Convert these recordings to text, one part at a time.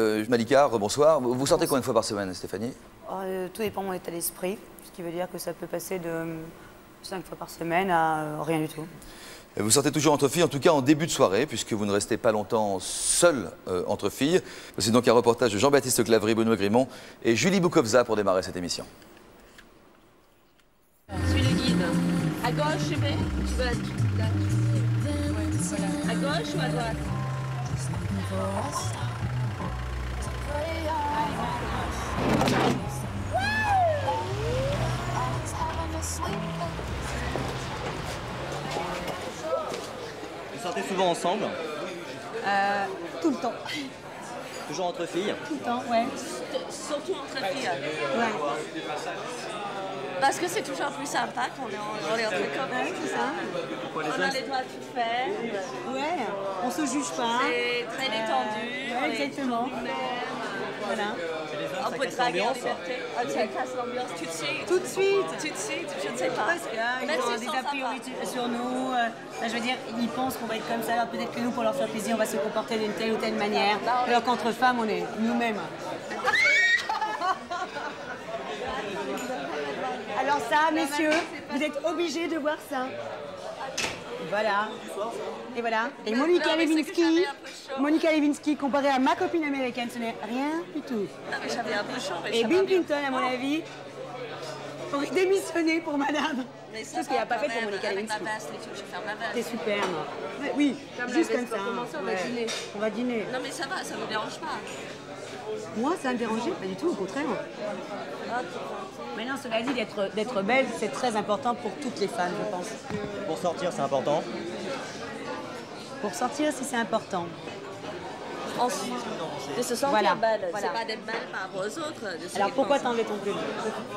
Malika, bonsoir. Vous sortez combien de fois par semaine, Stéphanie? Tout dépend de mon état d'esprit, ce qui veut dire que ça peut passer de 5 fois par semaine à rien du tout. Et vous sortez toujours entre filles, en tout cas en début de soirée, puisque vous ne restez pas longtemps seul entre filles. C'est donc un reportage de Jean-Baptiste Clavry, Benoît Grimont et Julie Boukovza pour démarrer cette émission. Suis le guide. À gauche, je vais. Tu vas là. Ouais, voilà. À gauche ou à droite? Vous sortez souvent ensemble? Tout le temps. Toujours entre filles? Tout le temps, ouais. Surtout entre filles. Ouais. Parce que c'est toujours plus sympa quand on est entre copains, c'est ça? On a les doigts tout faits. Ouais, on se juge pas. C'est très détendu. Ouais, exactement. Voilà. On peut draguer en liberté. Ah, ça casse l'ambiance tout de suite. Tout de suite. Tout de suite, je ne sais pas. Parce qu'ils ont des a priori sur nous. Je veux dire, ils pensent qu'on va être comme ça. Alors peut-être que nous, pour leur faire plaisir, on va se comporter d'une telle ou telle manière. Alors qu'entre femmes, on est nous-mêmes. Alors ça, messieurs, vous êtes obligés de voir ça. Voilà. Et voilà. Et Monica Lewinsky, comparée à ma copine américaine, ce n'est rien du tout. Non, mais j'avais un peu chaud. Et Bill Clinton, à mon avis, aurait démissionné pour madame. Mais c'est ce qu'il n'a pas fait pour Monica Lewinsky. Avec ma veste et tout, je vais faire ma veste. C'est superbe. Oui, juste comme ça. On va dîner. On va dîner. Non, mais ça va, ça ne me dérange pas. Moi, ça me dérangeait pas du tout, au contraire. Mais non, cela dit, d'être belle, c'est très important pour toutes les femmes, je pense. Pour sortir, c'est important? Pour sortir, si c'est important. Ensuite, de se sentir Voilà. belle. Voilà. C'est pas d'être belle par rapport aux autres. Alors pourquoi t'as enlevé ton pull?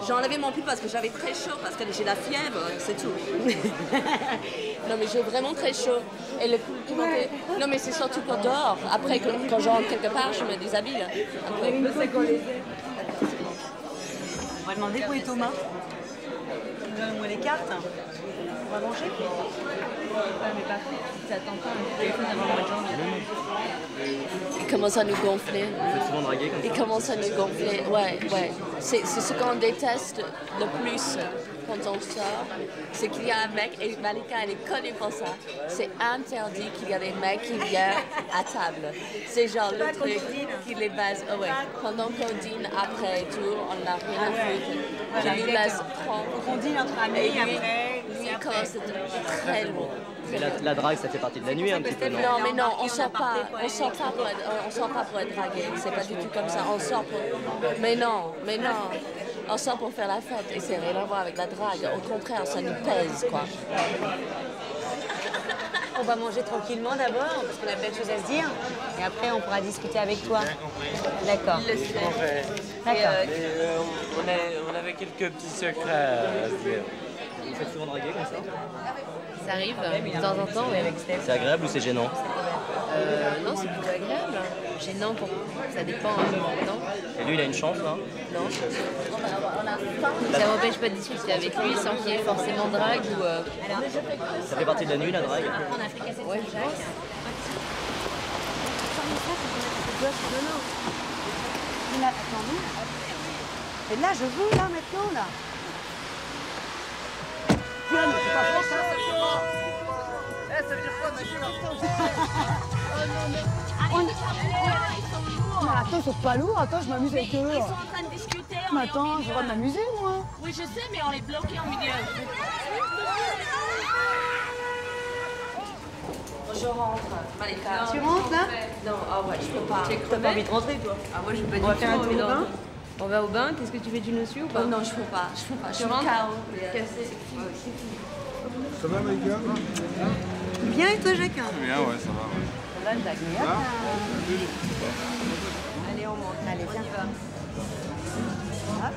J'ai enlevé mon pull parce que j'avais très chaud, parce que j'ai la fièvre, c'est tout. Non, mais j'ai vraiment très chaud. Et le pull qui manquait. Non, mais c'est surtout pour dehors. Après, quand je rentre quelque part, je me déshabille. Après, On va demander pour les Thomas. Donne-moi les cartes. On va manger. mais par contre, tu attends pas un téléphone avant le mois de janvier. Il commence à nous gonfler. Vous êtes souvent dragué comme ça? Il commence à nous gonfler, ouais. C'est ce qu'on déteste le plus quand on sort, c'est qu'il y a un mec, et Malika elle est connue pour ça, c'est interdit qu'il y a des mecs qui viennent à table. C'est genre le truc qui les base, pendant qu'on dîne après et tout, on n'a rien à foutre. Je lui laisse prendre. On dîne entre amis, Et lui, après. lui commence à être très lourd. Mais la drague, ça fait partie de la nuit un petit peu, non? Non, mais non, on sort pas pour être dragué. C'est pas du tout comme ça. On sort pour. Mais non. On sort pour faire la fête et c'est rien à voir avec la drague. Au contraire, ça nous pèse, quoi. On va manger tranquillement d'abord, parce qu'on a plein de choses à se dire. Et après, on pourra discuter avec toi. D'accord. D'accord. On avait quelques petits secrets à se dire. Vous faites souvent draguer comme ça? Ça arrive de temps en temps, oui, avec Steph. C'est agréable ou c'est gênant? Non, c'est plutôt agréable. Gênant, ça dépend. Non. Et lui, il a une chance, là? Non. Ça m'empêche pas de discuter avec lui sans qu'il y ait forcément drague ou. Ça fait partie de la nuit, la drague? Ouais, je pense. Là, attends, et là, je veux, là, maintenant, là. Tiens, mais c'est pas vrai, ça. Ça veut dire quoi, Mais attends, ils sont pas lourds. Attends, je m'amuse avec eux. Ils sont en train de discuter. Mais attends, j'ai le droit de m'amuser, moi. Oui, je sais, mais on est bloqué en milieu. Je rentre, Malika. Tu rentres, là? Non, ah ouais, je peux pas. T'as pas envie de rentrer, toi? Ah, moi, je peux On va faire un tour au bain? On va au bain, qu'est-ce que tu fais du dessus ou pas? Non, je peux pas. Je suis KO. Ça va, Malika? Bien, et toi, Jacques? Bien, ouais, ça va. Ça va, Jacques? Allez, on monte. Allez, viens. Hop.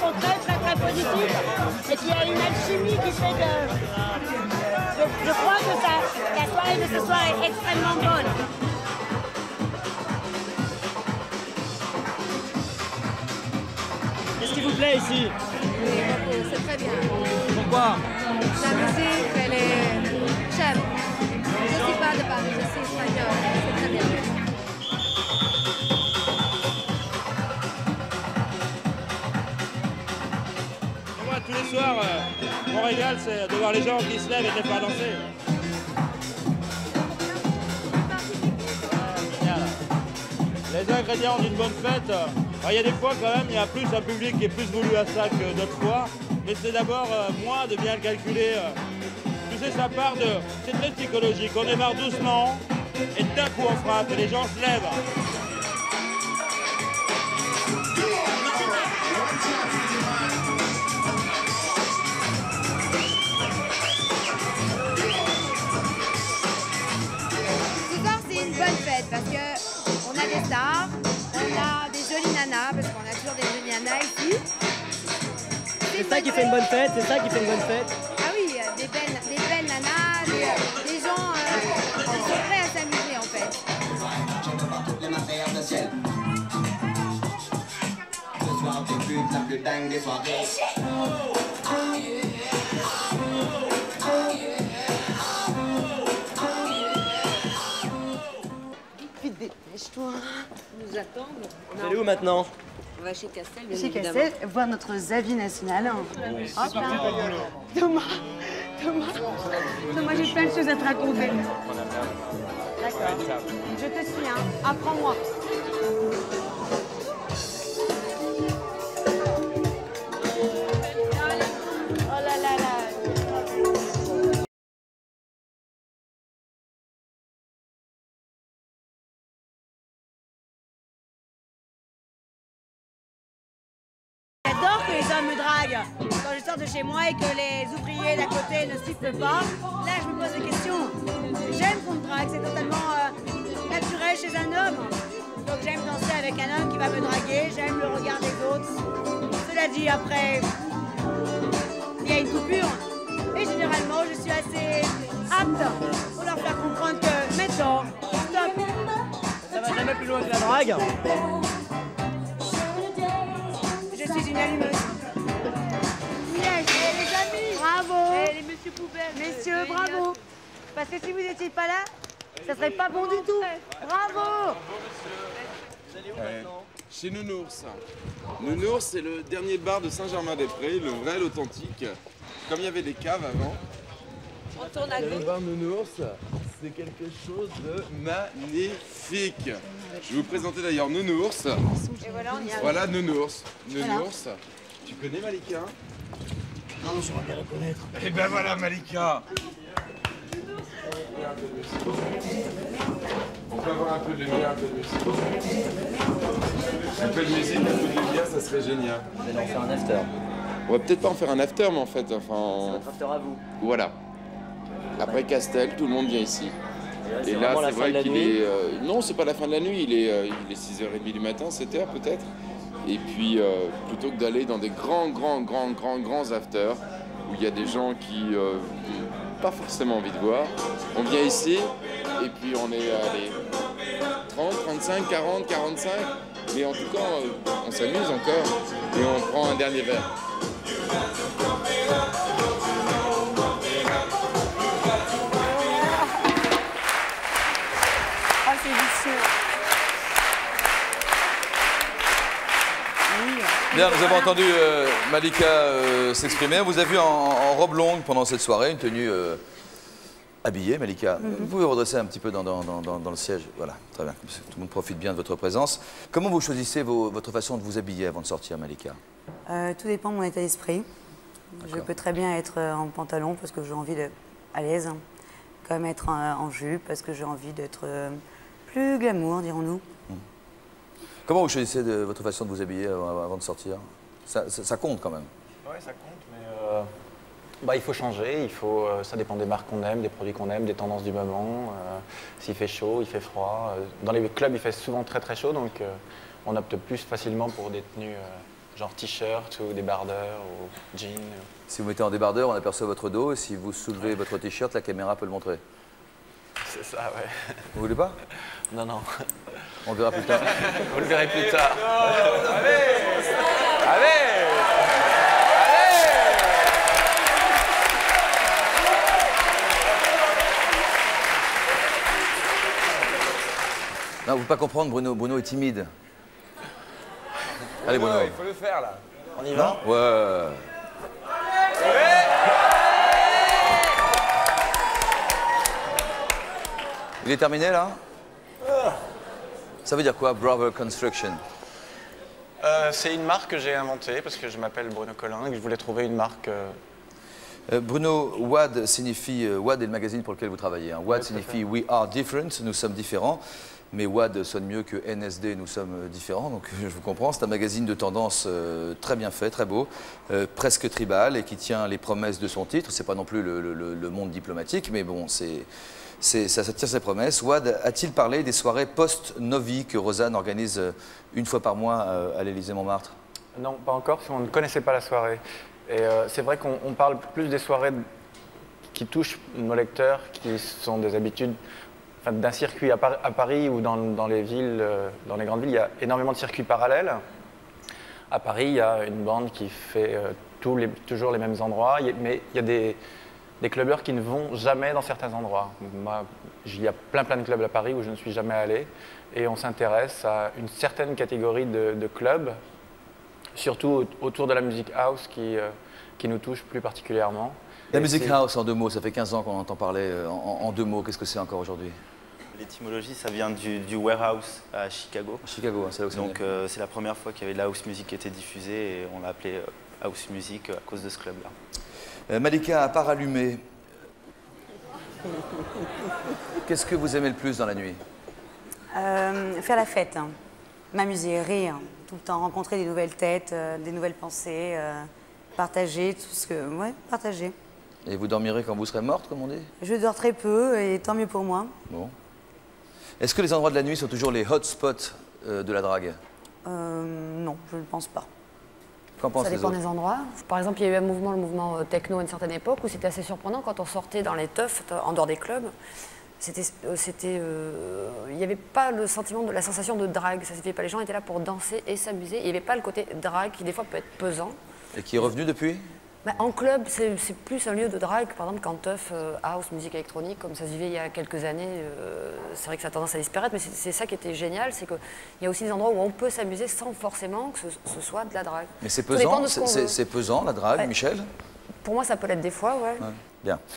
sont très positifs et qu'il y a une alchimie qui fait que je crois que la soirée de ce soir est extrêmement bonne. Qu'est-ce qui vous plaît ici? C'est très bien. Pourquoi? La musique, elle est... J'aime. Je ne suis pas de Paris, je suis espagnole. C'est très bien. Moi, tous les soirs, mon régal, c'est de voir les gens qui se lèvent et de les faire danser. Génial. Les ingrédients d'une bonne fête, il y a des fois quand même, il y a plus un public qui est plus voulu à ça que d'autres fois. Mais c'est d'abord moi de bien le calculer. Tu sais, ça part de... C'est très psychologique. On démarre doucement et d'un coup on frappe et les gens se lèvent. Ce soir, c'est une bonne fête parce qu'on a des stars, on a des jolies nanas, parce qu'on a toujours des jolies nanas ici. C'est ça qui fait une bonne fête, c'est ça qui fait une bonne fête. Ah oui, des belles nanas, des gens qui sont prêts à s'amuser en fait. Vite, dépêche-toi. Nous attendons. Vous allez où maintenant? On va chez Castel, bien Chez évidemment. Castel, voir notre Zavi national. Hop là. Thomas, j'ai plein de choses à te raconter. D'accord. Je te suis, hein. Apprends-moi. Oh là là là. J'adore que les hommes me draguent quand je sors de chez moi et que les ouvriers d'à côté ne sifflent pas. Là, je me pose des questions. J'aime qu'on me drague, c'est totalement naturel chez un homme. Donc j'aime danser avec un homme qui va me draguer, j'aime le regard des autres. Cela dit, après, il y a une coupure. Et généralement, je suis assez apte pour leur faire comprendre que maintenant, stop. Ça va jamais plus loin que la drague. Je suis une allumeuse. Yes, les amis, bravo. Les Monsieur Poubelle. Messieurs, bravo. Parce que si vous n'étiez pas là, ça serait pas bon du tout. Bravo. Chez Nounours. Nounours, c'est le dernier bar de Saint-Germain-des-Prés, le vrai, l'authentique. Comme il y avait des caves avant. On tourne à Le gauche. bar Nounours, c'est quelque chose de magnifique. Je vais vous présenter d'ailleurs Nounours. Et voilà, on y arrive. Voilà Nounours. Nounours. Tu connais Malika? Non, je vais bien reconnaître. Eh ben voilà Malika. On peut avoir un peu de lumière, un peu de musique. Un peu de musique, un peu de lumière, ça serait génial. Vous allez en faire un after. On va peut-être pas en faire un after, mais en fait, enfin... Un after à vous. Voilà. Après Castel, tout le monde vient ici. C'est Et là, vraiment la c'est fin de vrai la qu'il nuit. est... non, c'est pas la fin de la nuit, il est 6h30 du matin, 7h peut-être. Et puis, plutôt que d'aller dans des grands afters, où il y a des gens qui n'ont pas forcément envie de voir, on vient ici, et puis on est, allez, 30, 35, 40, 45, mais en tout cas, on s'amuse encore, et on prend un dernier verre. Ah, c'est vicieux. Bien, nous avons entendu Malika s'exprimer. On vous a vu en robe longue pendant cette soirée, une tenue habillée, Malika. Vous pouvez redresser un petit peu dans le siège. Voilà, très bien. Tout le monde profite bien de votre présence. Comment vous choisissez votre façon de vous habiller avant de sortir, Malika? Tout dépend de mon état d'esprit. Je peux très bien être en pantalon parce que j'ai envie d'être à l'aise, comme être en jupe parce que j'ai envie d'être plus glamour, dirons-nous. Comment vous choisissez votre façon de vous habiller avant de sortir? Ça compte quand même. Oui, ça compte, mais il faut changer, ça dépend des marques qu'on aime, des produits qu'on aime, des tendances du moment. S'il fait chaud, il fait froid. Dans les clubs, il fait souvent très chaud, donc on opte plus facilement pour des tenues genre t-shirt ou débardeur ou jean. Si vous mettez en débardeur, on aperçoit votre dos, et si vous soulevez votre t-shirt, la caméra peut le montrer. C'est ça, ouais. Vous voulez pas? Non, non. On verra plus tard. Vous le verrez plus tard. Non, vous ne pouvez pas comprendre, Bruno. Bruno est timide. Allez, Bruno. Il faut le faire là. On y va? Ouais. Il est terminé, là? Ça veut dire quoi, Brother Construction? C'est une marque que j'ai inventée parce que je m'appelle Bruno Collin et que je voulais trouver une marque... Bruno, WAD signifie... WAD est le magazine pour lequel vous travaillez. Hein. WAD signifie We Are Different, nous sommes différents. Mais WAD sonne mieux que NSD, nous sommes différents, donc je vous comprends. C'est un magazine de tendance très bien fait, très beau, presque tribal, et qui tient les promesses de son titre. C'est pas non plus le monde diplomatique, mais bon, ça tient ses promesses. WAD a-t-il parlé des soirées post-Novi que Rosanne organise une fois par mois à l'Élysée-Montmartre? Non, pas encore, parce qu'on ne connaissait pas la soirée. Et c'est vrai qu'on parle plus des soirées qui touchent nos lecteurs, qui sont des habitudes... d'un circuit à Paris ou dans les villes, dans les grandes villes, il y a énormément de circuits parallèles. À Paris, il y a une bande qui fait toujours les mêmes endroits, mais il y a des clubbers qui ne vont jamais dans certains endroits. Moi, il y a plein de clubs à Paris où je ne suis jamais allé, et on s'intéresse à une certaine catégorie de clubs, surtout autour de la musique house qui nous touche plus particulièrement. La musique house, en deux mots, ça fait 15 ans qu'on entend parler. En deux mots, qu'est-ce que c'est encore aujourd'hui? L'étymologie, ça vient du warehouse à Chicago. Chicago, c'est là où c'est. Donc c'est la première fois qu'il y avait de la house music qui était diffusée et on l'a appelé house music à cause de ce club-là. Malika, à part allumer, qu'est-ce que vous aimez le plus dans la nuit? Faire la fête, hein. M'amuser, rire, tout le temps, rencontrer des nouvelles têtes, des nouvelles pensées, partager tout ce que... Ouais, partager. Et vous dormirez quand vous serez morte, comme on dit? Je dors très peu et tant mieux pour moi. Bon. Est-ce que les endroits de la nuit sont toujours les hotspots de la drague? Non, je ne pense pas. Qu'en pensent Ça les dépend autres? des endroits. Par exemple, il y a eu le mouvement techno à une certaine époque où c'était assez surprenant quand on sortait dans les teufs, en dehors des clubs. Il n'y avait pas le sentiment de la sensation de drague. Ça ne fait pas. Les gens étaient là pour danser et s'amuser. Il n'y avait pas le côté drague qui des fois peut être pesant. Et qui est revenu depuis? En club, c'est plus un lieu de drague. Par exemple, quand teuf, house, musique électronique, comme ça se vivait il y a quelques années, c'est vrai que ça a tendance à disparaître, mais c'est ça qui était génial, c'est qu'il y a aussi des endroits où on peut s'amuser sans forcément que ce soit de la drague. Mais c'est pesant, c'est pesant la drague, Ouais. Michel? Pour moi, ça peut l'être des fois, ouais. Bien.